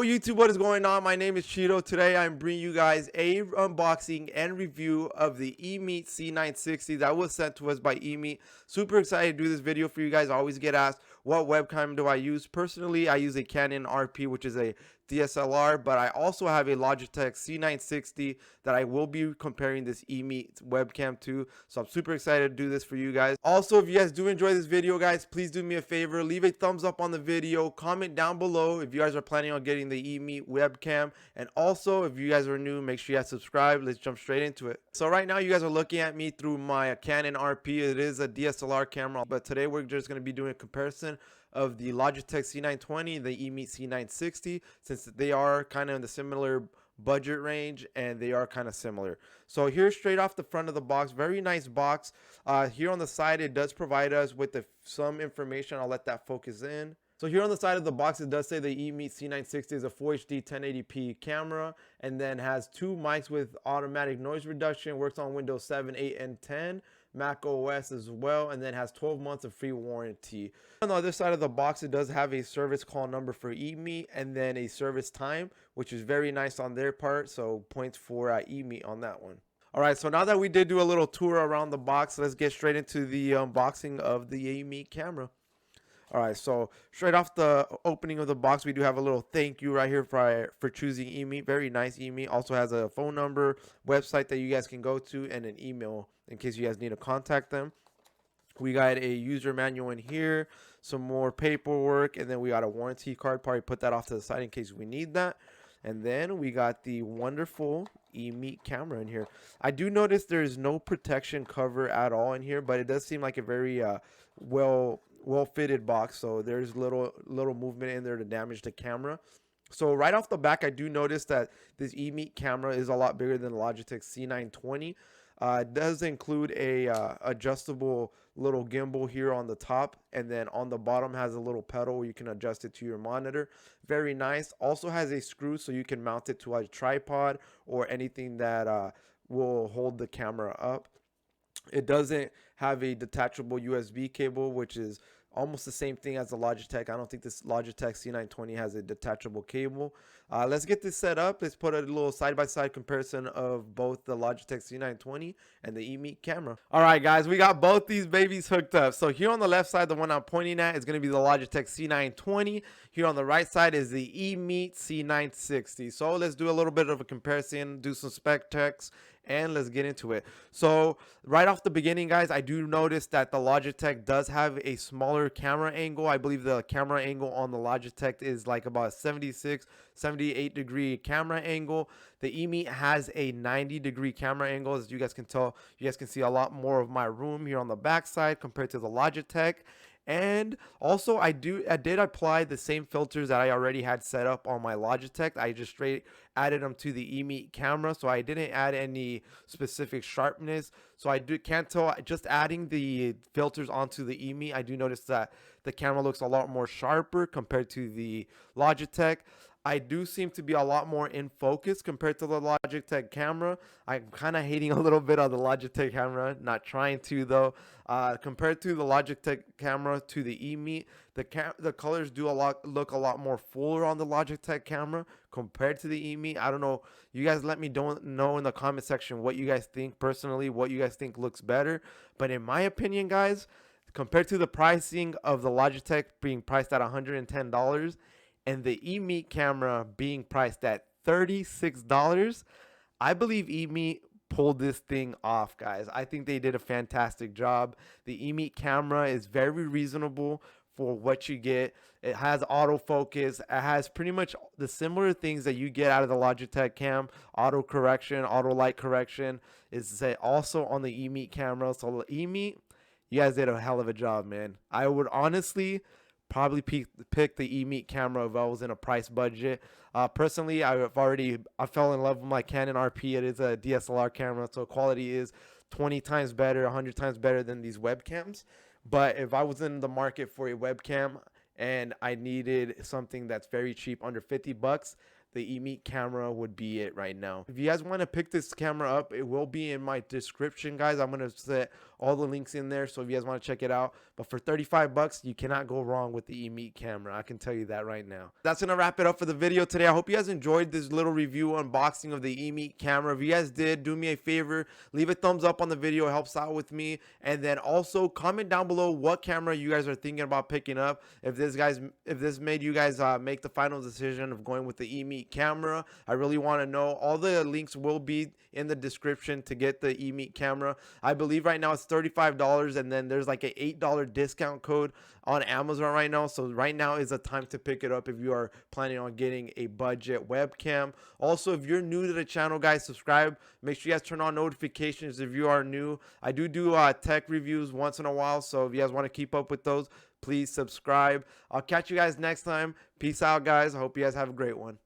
YouTube, what is going on? My name is Cheeto. Today I'm bringing you guys a unboxing and review of the eMeet C960 that was sent to us by eMeet. Super excited to do this video for you guys. I always get asked, what webcam do I use? Personally, I use a Canon RP, which is a DSLR, but I also have a Logitech C960 that I will be comparing this eMeet webcam to. So I'm super excited to do this for you guys. Also, if you guys do enjoy this video, guys, please do me a favor, leave a thumbs up on the video, comment down below if you guys are planning on getting the eMeet webcam, and also if you guys are new, make sure you guys subscribe. Let's jump straight into it. So right now you guys are looking at me through my Canon RP. It is a DSLR camera, but today we're just going to be doing a comparison of the Logitech C920 and the eMeet C960, since they are kind of in the similar budget range and they are kind of similar. So here, straight off the front of the box, very nice box. Here on the side, it does provide us with some information. I'll let that focus in. So here on the side of the box, it does say the eMeet C960 is a Full HD 1080p camera, and then has two mics with automatic noise reduction, works on Windows 7, 8, and 10. Mac OS as well, and then has 12 months of free warranty. On the other side of the box, it does have a service call number for eMeet and then a service time, which is very nice on their part, so points for eMeet on that one. Alright, so now that we did do a little tour around the box, let's get straight into the unboxing of the eMeet camera. Alright, so straight off the opening of the box, we do have a little thank you right here for choosing eMeet. Very nice. eMeet also has a phone number, website that you guys can go to, and an email in case you guys need to contact them. We got a user manual in here, some more paperwork, and then we got a warranty card. Probably put that off to the side in case we need that. And then we got the wonderful eMeet camera in here. I do notice there's no protection cover at all in here, but it does seem like a very well fitted box, so there's little movement in there to damage the camera. So right off the back, I do notice that this eMeet camera is a lot bigger than the Logitech C920. It does include a adjustable little gimbal here on the top, and then on the bottom has a little pedal where you can adjust it to your monitor. Very nice. Also has a screw so you can mount it to a tripod or anything that will hold the camera up. It doesn't have a detachable USB cable, which is almost the same thing as the Logitech. I don't think this Logitech C920 has a detachable cable. Let's get this set up. Let's put a little side-by-side comparison of both the Logitech C920 and the eMeet camera. All right, guys, we got both these babies hooked up. So here on the left side, the one I'm pointing at is going to be the Logitech C920. Here on the right side is the eMeet C960. So let's do a little bit of a comparison, do some spec checks, and let's get into it. So right off the beginning, guys, I do notice that the Logitech does have a smaller camera angle. I believe the camera angle on the Logitech is like about 76, 78 degree camera angle. The eMeet has a 90-degree camera angle. As you guys can tell, you guys can see a lot more of my room here on the back side compared to the Logitech. And also I did apply the same filters that I already had set up on my Logitech. I just straight added them to the eMeet camera, so I didn't add any specific sharpness. So can't tell, just adding the filters onto the eMeet, I do notice that the camera looks a lot more sharper compared to the Logitech. I do seem to be a lot more in focus compared to the Logitech camera. I'm kind of hating a little bit on the Logitech camera, not trying to though. Compared to the Logitech camera to the eMeet, the colors do look a lot more fuller on the Logitech camera compared to the eMeet. I don't know. You guys let me know in the comment section what you guys think personally, what you guys think looks better. But in my opinion, guys, compared to the pricing of the Logitech being priced at $110, and the eMeet camera being priced at $36, I believe eMeet pulled this thing off, guys. I think they did a fantastic job. The eMeet camera is very reasonable for what you get. It has autofocus. It has pretty much the similar things that you get out of the Logitech cam. Auto correction, auto light correction is also on the eMeet camera. So the eMeet, you guys did a hell of a job, man. I would honestly probably pick the eMeet camera if I was in a price budget. Personally, I fell in love with my Canon RP. It is a DSLR camera, so quality is 20 times better, 100 times better than these webcams. But if I was in the market for a webcam and I needed something that's very cheap, under 50 bucks, the eMeet camera would be it right now. If you guys want to pick this camera up, it will be in my description, guys. I'm going to set all the links in there, so if you guys want to check it out. But for 35 bucks, you cannot go wrong with the eMeet camera. I can tell you that right now. That's gonna wrap it up for the video today. I hope you guys enjoyed this little review unboxing of the eMeet camera. If you guys did, do me a favor, leave a thumbs up on the video. It helps out with me. And then also comment down below what camera you guys are thinking about picking up. If this made you guys make the final decision of going with the eMeet camera, I really want to know. All the links will be in the description to get the eMeet camera. I believe right now it's $35, and then there's like an $8 discount code on Amazon right now. So right now is the time to pick it up if you are planning on getting a budget webcam. Also, if you're new to the channel, guys, subscribe. Make sure you guys turn on notifications if you are new. I do tech reviews once in a while, so if you guys want to keep up with those, please subscribe. I'll catch you guys next time. Peace out, guys. I hope you guys have a great one.